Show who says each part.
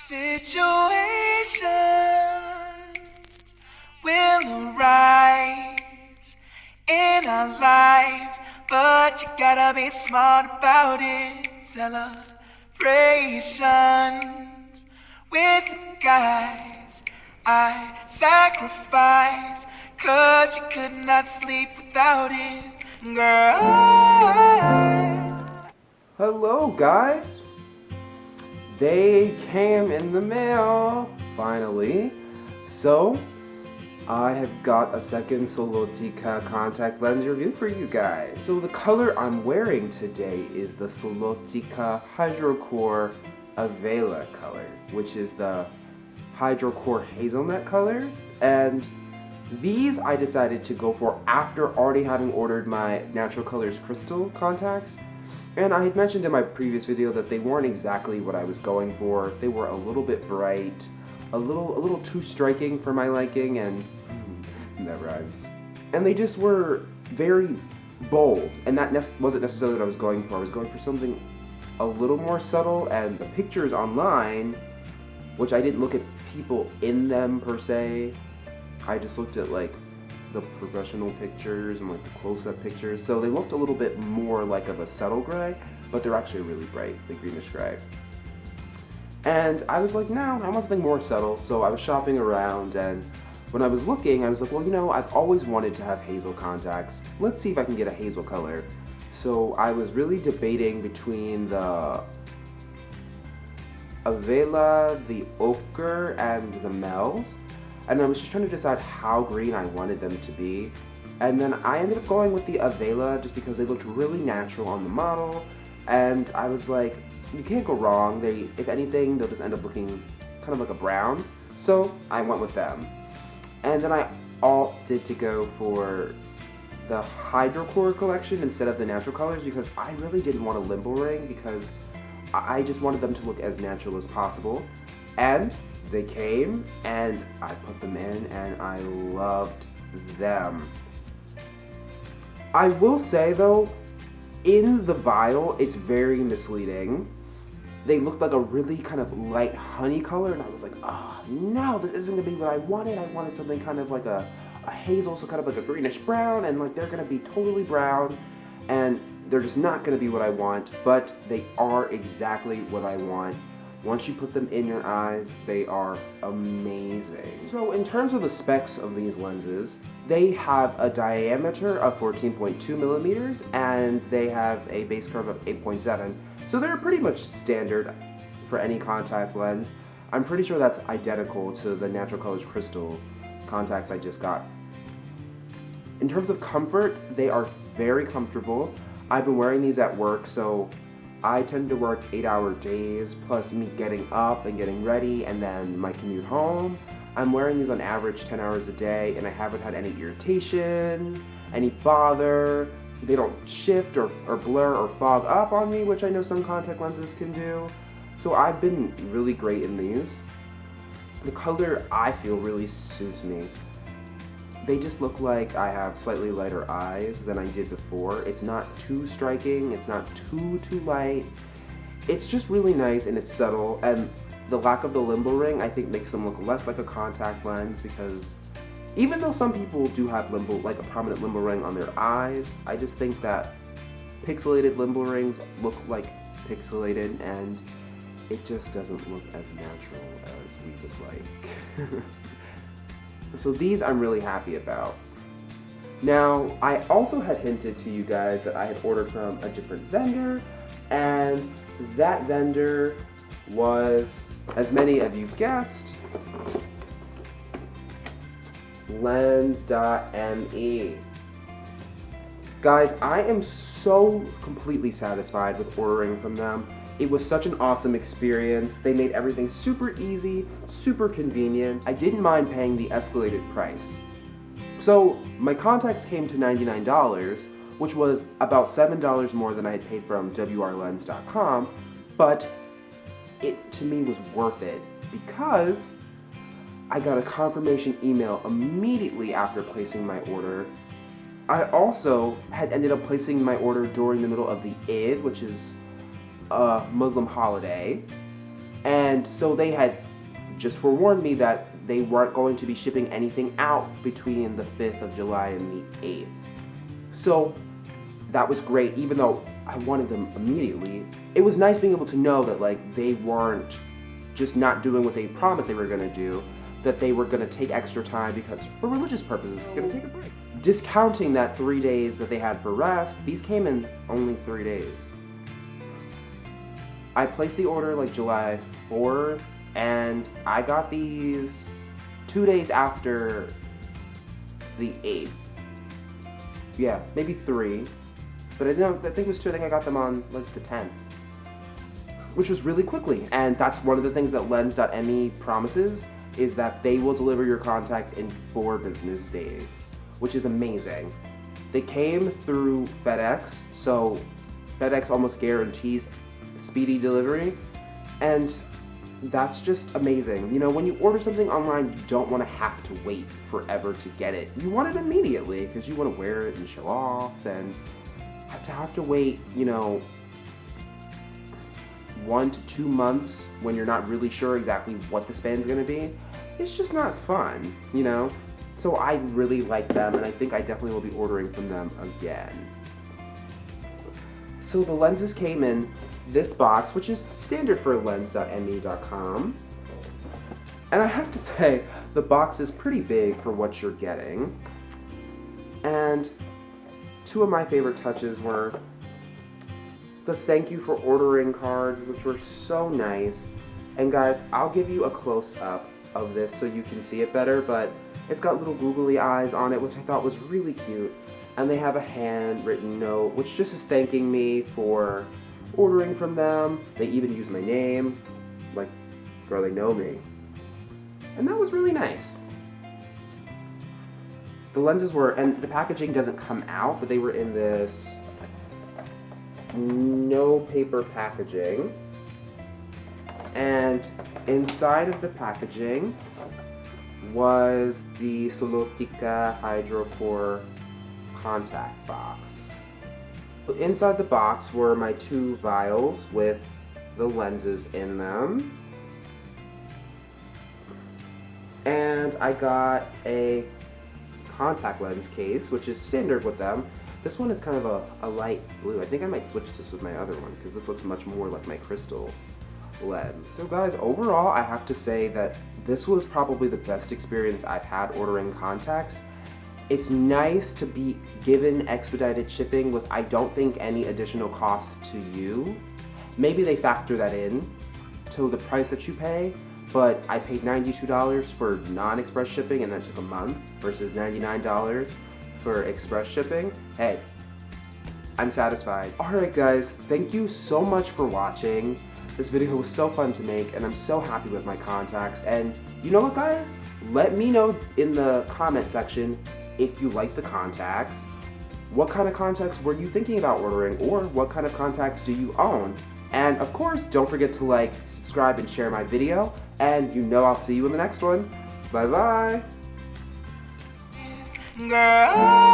Speaker 1: Situations will arise in our lives, but you gotta be smart about it. Celebrations with the guys I sacrificed, 'cause you could not sleep without it, girl.
Speaker 2: Hello guys! They came in the mail, finally. So, I have got a second Solotica contact lens review for you guys. So the color I'm wearing today is the Solotica Hidrocor Avela color, which is the Hidrocor hazelnut color. And these I decided to go for after already having ordered my Natural Colors Crystal contacts. And I had mentioned in my previous video that they weren't exactly what I was going for. They were a little bit bright, a little too striking for my liking, and that rhymes. And they just were very bold, and that wasn't necessarily what I was going for. I was going for something a little more subtle, and the pictures online, which I didn't look at people in them per se, I just looked at like the professional pictures and like the close-up pictures, so they looked a little bit more like of a subtle gray, but they're actually really bright, the greenish gray. And I was like, no, I want something more subtle, so I was shopping around, and when I was looking, I was like, well, you know, I've always wanted to have hazel contacts. Let's see if I can get a hazel color. So I was really debating between the Avela, the Ochre, and the Mel's. And I was just trying to decide how green I wanted them to be. And then I ended up going with the Avela just because they looked really natural on the model. And I was like, you can't go wrong. If anything, they'll just end up looking kind of like a brown. So I went with them. And then I opted to go for the Hidrocor collection instead of the natural colors because I really didn't want a limbo ring because I just wanted them to look as natural as possible. And they came, and I put them in, and I loved them. I will say though, in the vial, it's very misleading. They looked like a really kind of light honey color, and I was like, oh no, this isn't gonna be what I wanted. I wanted something kind of like a hazel, so kind of like a greenish brown, and like they're gonna be totally brown, and they're just not gonna be what I want, but they are exactly what I want. Once you put them in your eyes, they are amazing. So in terms of the specs of these lenses, they have a diameter of 14.2 millimeters and they have a base curve of 8.7. So they're pretty much standard for any contact lens. I'm pretty sure that's identical to the Natural Colors Crystal contacts I just got. In terms of comfort, they are very comfortable. I've been wearing these at work, so I tend to work 8-hour days, plus me getting up and getting ready, and then my commute home. I'm wearing these on average 10 hours a day, and I haven't had any irritation, any bother. They don't shift or blur or fog up on me, which I know some contact lenses can do. So I've been really great in these. The color, I feel, really suits me. They just look like I have slightly lighter eyes than I did before. It's not too striking, it's not too light. It's just really nice and it's subtle, and the lack of the limbo ring I think makes them look less like a contact lens, because even though some people do have limbo, like a prominent limbo ring on their eyes, I just think that pixelated limbo rings look like pixelated, and it just doesn't look as natural as we would like. So these I'm really happy about. Now, I also had hinted to you guys that I had ordered from a different vendor, and that vendor was, as many of you guessed, Lens.me. Guys, I am so completely satisfied with ordering from them. It was such an awesome experience. They made everything super easy, super convenient. I didn't mind paying the escalated price. So my contacts came to $99, which was about $7 more than I had paid from WRLens.com, but it to me was worth it because I got a confirmation email immediately after placing my order. I also had ended up placing my order during the middle of the Eid, which is a Muslim holiday. And so they had just forewarned me that they weren't going to be shipping anything out between the 5th of July and the 8th. So that was great, even though I wanted them immediately. It was nice being able to know that like they weren't just not doing what they promised they were going to do, that they were going to take extra time because for religious purposes, they're going to take a break. Discounting that 3 days that they had for rest, these came in only 3 days. I placed the order like July 4th, and I got these 2 days after the 8th. Yeah, maybe 3. But I think it was 2. I think I got them on like the 10th. Which was really quickly. And that's one of the things that Lens.me promises, is that they will deliver your contacts in 4 business days, which is amazing. They came through FedEx, so FedEx almost guarantees speedy delivery, and that's just amazing. You know, when you order something online, you don't want to have to wait forever to get it. You want it immediately because you want to wear it and show off, and have to wait, you know, 1 to 2 months when you're not really sure exactly what the span's gonna be. It's just not fun, you know? So I really like them, and I think I definitely will be ordering from them again. So the lenses came in this box, which is standard for lens.me.com. And I have to say, the box is pretty big for what you're getting. And 2 of my favorite touches were the thank you for ordering cards, which were so nice. And guys, I'll give you a close-up of this so you can see it better, but it's got little googly eyes on it, which I thought was really cute. And they have a handwritten note, which just is thanking me for ordering from them. They even use my name, like, girl, they know me. And that was really nice. The lenses were, and the packaging doesn't come out, but they were in this no paper packaging. And inside of the packaging was the Solotica Hidrocor contact box. Inside the box were my 2 vials with the lenses in them. And I got a contact lens case, which is standard with them. This one is kind of a light blue. I think I might switch this with my other one because this looks much more like my crystal lens. So guys, overall, I have to say that this was probably the best experience I've had ordering contacts. It's nice to be given expedited shipping with, I don't think, any additional cost to you. Maybe they factor that in to the price that you pay, but I paid $92 for non-express shipping and that took a month versus $99 for express shipping. Hey, I'm satisfied. Alright guys, thank you so much for watching. This video was so fun to make, and I'm so happy with my contacts. And you know what guys? Let me know in the comment section if you like the contacts. What kind of contacts were you thinking about ordering, or what kind of contacts do you own? And of course, don't forget to like, subscribe, and share my video. And you know I'll see you in the next one. Bye bye!
Speaker 1: Girl.